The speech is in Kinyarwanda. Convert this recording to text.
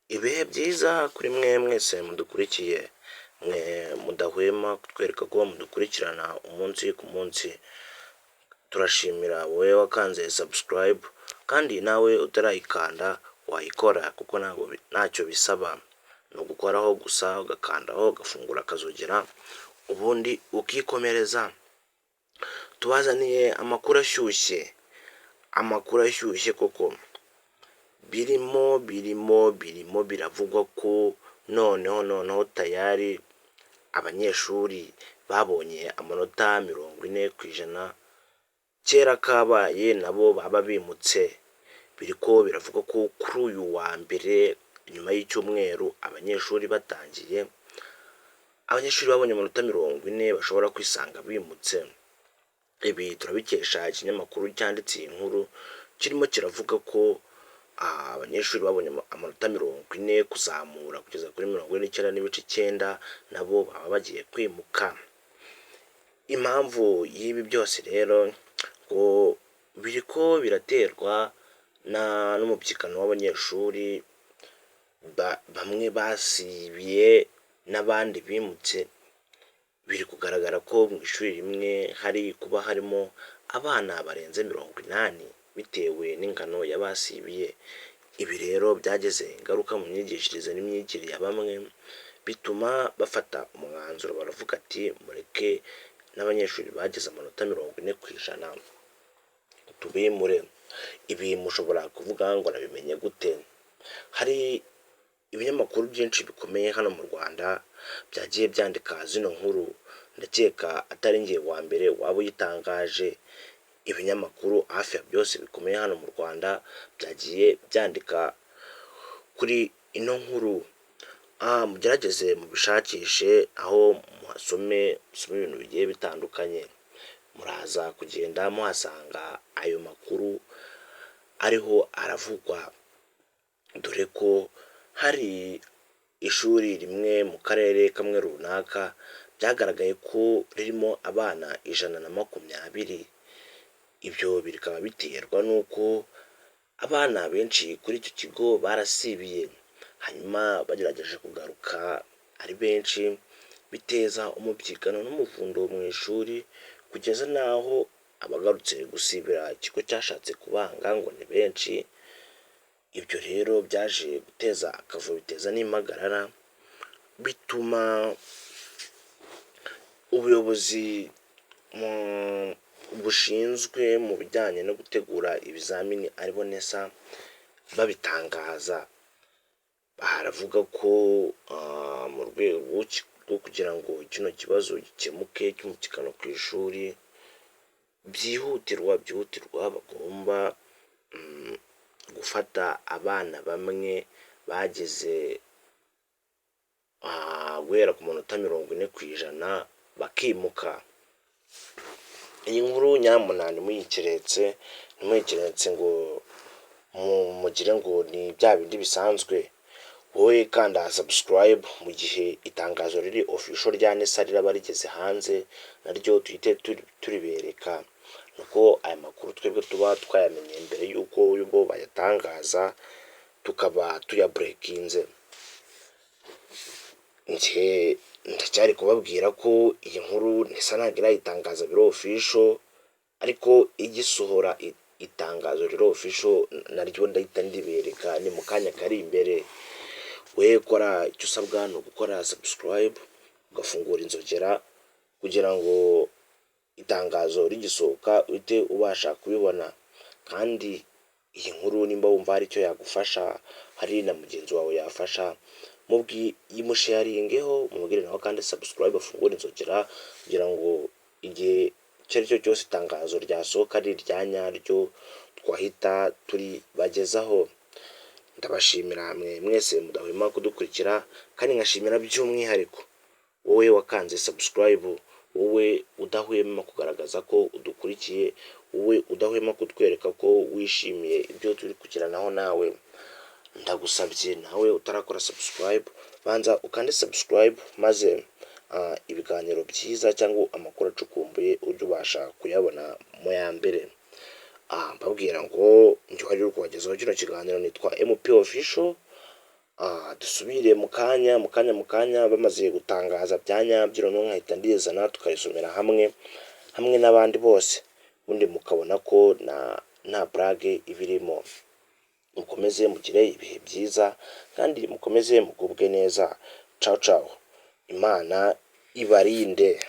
Ibihe byiza kuri mwe mwese mudukurikiye, mwe mudahwema kutwereka ko mudukurikirana umunsi ku munsi. Turashimira wowe wakanze subscribe kandi nawe utarayikanda wayikora kuko ntacyo bisaba. Ni ugukoraho gusa ugakandaho ugafungura akazogera ubundi ukikomereza. Tubazaniye amakuru ashyushye koko. Birimo biravugwa ko noneho tayari abanyeshuri babonye amanota 40%. Kera kabaye nabo baba bimutse. Biriko biravugwa ko kuri uyu wa mbere nyuma y'icyumweru abanyeshuri babonye amanota 40 bashobora kwisanga bimutse. Ibi turabikesha ikinyamakuru cyanditse iyi nkuru, kirimo kiravuga ko abanyeshuri babonye amanota 40 kuzamura kugeza kuri 49.9 nabo baba bagiye kwimuka. Impamvu y'ibi byose rero ngo biriko biraterwa n'umubyigano w'abanyeshuri bamwe basibiye n'abandi bimutse. Biri kugaragara ko mu ishuri rimwe kuba harimo abana barenze 80 bitewe n'ingano y'abasibiye. Ibi rero byageze ingaruka mu myigishirize n'imyigire ya bamwe, bituma bafata umwanzuro baravuga ati mureke n'abanyeshuri bageze amanota 40% tubimure. Ibi mushobora kuvuga ngo nabimenye gute? Hari ibinyamakuru byinshi bikomeye hano mu Rwanda byagiye byandika zino nkuru. Ndakeka atari ngiye wa mbere waba uyitangaje. Ibinyamakuru hafi ya byose bikomeye hano mu Rwanda byagiye byandika kuri ino nkuru. Mugerageze mubishakishe aho muhasome ibintu bigiye bitandukanye. Muraza kugenda muhasanga ayo makuru ariho aravugwa, dore ko hari ishuri rimwe mu karere kamwe runaka byagaragaye ko ririmo abana 120. Ibyo bikaba biterwa n'uko abana benshi kuri icyo kigo barasibiye, hanyuma bagerageje kugaruka ari benshi biteza umubyigano n'umuvundo mu ishuri, kugeza n'aho abagarutse gusibira ikigo cyashatse kubanga ngo ni benshi. Ibyo rero byaje guteza akavuyo, biteza n'impagarara, bituma ubuyobozi bushinzwe mu bijyanye no gutegura ibizamini aribo NESA babitangaza. Baravuga ko mu rwego rwo kugira ngo kino kibazo gikemuke cy'umutekano ku ishuri, byihutirwa bagomba gufata abana bamwe bageze guhera ku manota 40% bakimuka. Iyi nkuru nyamuna ntimuyikiretse ngo mugire ngo ni bya bindi bisanzwe. Wowe kanda subscribe mu gihe itangazo riri official rya NESA riraba rigeze hanze, naryo tuhite turibereka. Nuko aya makuru twebwe tuba twayamenye mbere y'uko bo bayatangaza, tukaba tuyabreakinze. Ndacyari kubabwira ko iyi nkuru NESA ntabwo irayitangaza biro official, ariko igisohora itangazo riro official naryo ndahita ndibereka ni mu kanya kari imbere. We kora icyo usabwa ni ugukora subscribe, ugafungura inzogera kugira ngo itangazo rigisohoka uhite ubasha kubibona. Kandi iyi nkuru nimba wumva hari icyo yagufasha, hari na mugenzi wawe yafasha, yimusharingeho mumubwire nawe kandi subscribe, afungure inzogera kugira ngo igihe icyo ari cyo cyose itangazo ryasohoka ari irya nyaryo twahita turibagezaho. Ndabashimira mwese mudahwema kudukurikira, kandi nkashimira by'umwihariko wowe wakanze subscribe, wowe udahwema kugaragaza ko udukurikiye, wowe udahwema kutwereka ko wishimiye ibyo turi kugiranaho nawe. Ndagusabye nawe utarakora subscribe, banza ukande subscribe, maze ibiganiro byiza cyangwa amakuru acukumbuye ujye ubasha kuyabona mu ya mbere. mbabwira ngo njye wari uri kubagezaho kino kiganiro nitwa MP Official, dusubire mu kanya bamaze gutangaza bya nyabyo, noneho nkahita ndizana tukayisomera hamwe n'abandi bose, ubundi mukabona ko nta burage ibirimo. Mukomeze mugire ibihe byiza kandi mukomeze mugubwe neza. Ciao ciao, Imana ibarinde.